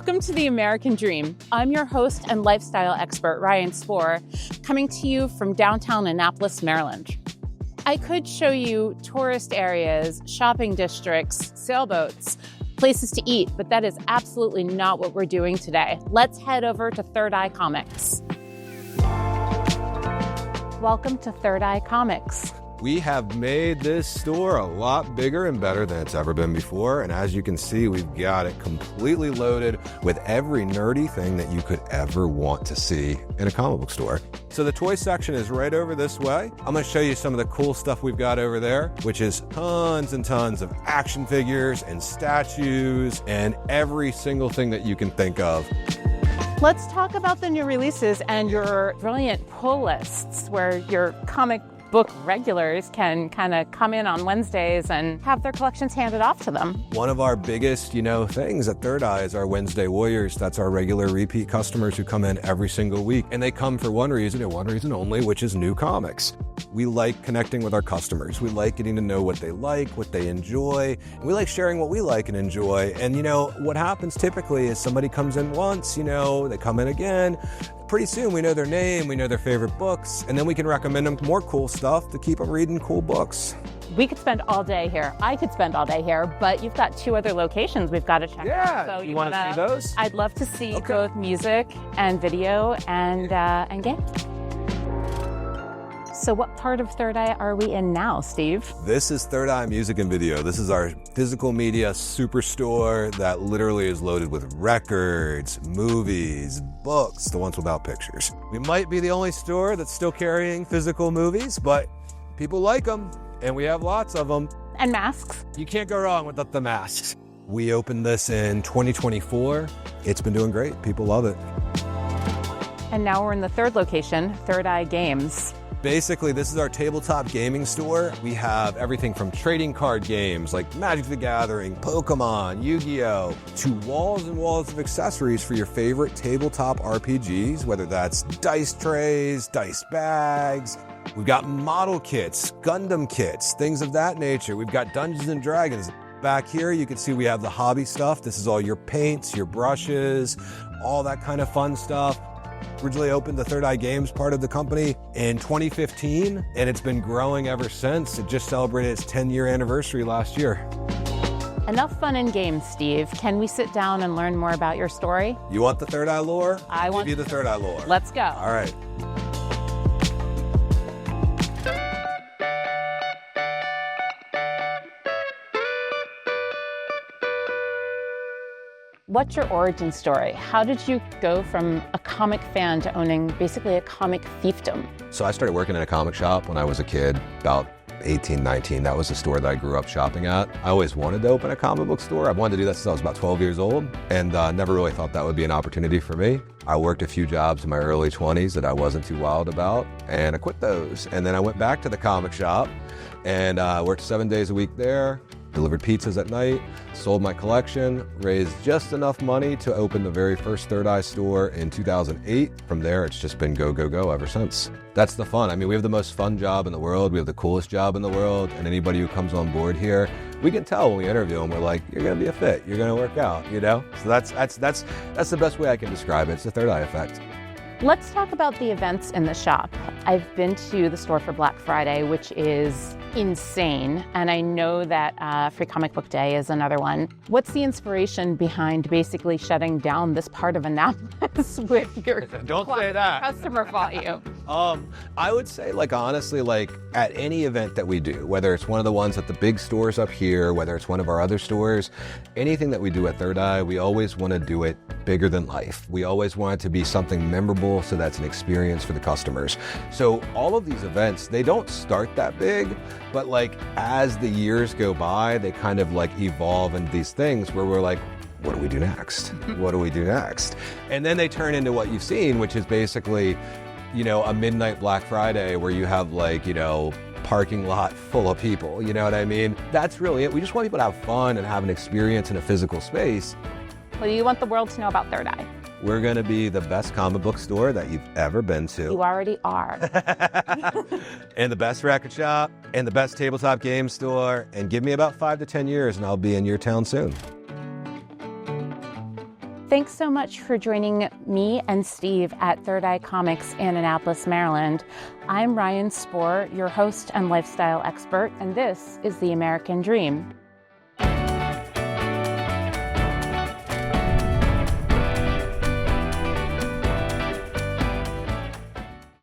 Welcome to the American Dream. I'm your host and lifestyle expert, Ryan Sporre, coming to you from downtown Annapolis, Maryland. I could show you tourist areas, shopping districts, sailboats, places to eat, but that is absolutely not what we're doing today. Let's head over to Third Eye Comics. Welcome to Third Eye Comics. We have made this store a lot bigger and better than it's ever been before. And as you can see, we've got it completely loaded with every nerdy thing that you could ever want to see in a comic book store. So the toy section is right over this way. I'm going to show you some of the cool stuff we've got over there, which is tons and tons of action figures and statues and every single thing that you can think of. Let's talk about the new releases and your brilliant pull lists where your comic book regulars can kind of come in on Wednesdays and have their collections handed off to them. One of our biggest, things at Third Eye is our Wednesday Warriors. That's our regular repeat customers who come in every single week. And they come for one reason and one reason only, which is new comics. We like connecting with our customers. We like getting to know what they like, what they enjoy. And we like sharing what we like and enjoy. And what happens typically is somebody comes in once, they come in again. Pretty soon we know their name, we know their favorite books, and then we can recommend them more cool stuff to keep them reading cool books. We could spend all day here. I could spend all day here, but you've got 2 other locations we've got to check out. So you want to see those? I'd love to see both music and video and games. So what part of Third Eye are we in now, Steve? This is Third Eye Music and Video. This is our physical media superstore that literally is loaded with records, movies, books, the ones without pictures. We might be the only store that's still carrying physical movies, but people like them, and we have lots of them. And masks. You can't go wrong with the masks. We opened this in 2024. It's been doing great. People love it. And now we're in the third location, Third Eye Games. Basically, this is our tabletop gaming store. We have everything from trading card games like Magic the Gathering, Pokemon, Yu-Gi-Oh! To walls and walls of accessories for your favorite tabletop RPGs, whether that's dice trays, dice bags. We've got model kits, Gundam kits, things of that nature. We've got Dungeons and Dragons. Back here, you can see we have the hobby stuff. This is all your paints, your brushes, all that kind of fun stuff. Originally opened the Third Eye Games part of the company in 2015, and it's been growing ever since. It just celebrated its 10-year anniversary last year. Enough fun and games, Steve. Can we sit down and learn more about your story? You want the Third Eye lore? I want you the Third Eye lore. Let's go. All right. What's your origin story? How did you go from a comic fan to owning basically a comic fiefdom? So I started working in a comic shop when I was a kid, about 18, 19. That was the store that I grew up shopping at. I always wanted to open a comic book store. I wanted to do that since I was about 12 years old, and never really thought that would be an opportunity for me. I worked a few jobs in my early 20s that I wasn't too wild about, and I quit those. And then I went back to the comic shop and worked 7 days a week there. Delivered pizzas at night, sold my collection, raised just enough money to open the very first Third Eye store in 2008. From there, it's just been go, go, go ever since. That's the fun. I mean, we have the most fun job in the world. We have the coolest job in the world. And anybody who comes on board here, we can tell when we interview them, we're like, you're going to be a fit. You're going to work out, So that's the best way I can describe it. It's the Third Eye effect. Let's talk about the events in the shop. I've been to the store for Black Friday, which is insane. And I know that Free Comic Book Day is another one. What's the inspiration behind basically shutting down this part of Annapolis with your Don't say that. Customer volume? I would say, honestly, at any event that we do, whether it's one of the ones at the big stores up here, whether it's one of our other stores, anything that we do at Third Eye, we always want to do it bigger than life. We always want it to be something memorable, so that's an experience for the customers. So all of these events, they don't start that big, but as the years go by, they kind of evolve into these things where we're like, what do we do next? What do we do next? And then they turn into what you've seen, which is basically, a midnight Black Friday where you have parking lot full of people, you know what I mean? That's really it. We just want people to have fun and have an experience in a physical space. What do you want the world to know about Third Eye? We're going to be the best comic book store that you've ever been to. You already are. And the best record shop, and the best tabletop game store. And give me about 5 to 10 years and I'll be in your town soon. Thanks so much for joining me and Steve at Third Eye Comics in Annapolis, Maryland. I'm Ryan Sporre, your host and lifestyle expert, and this is The American Dream.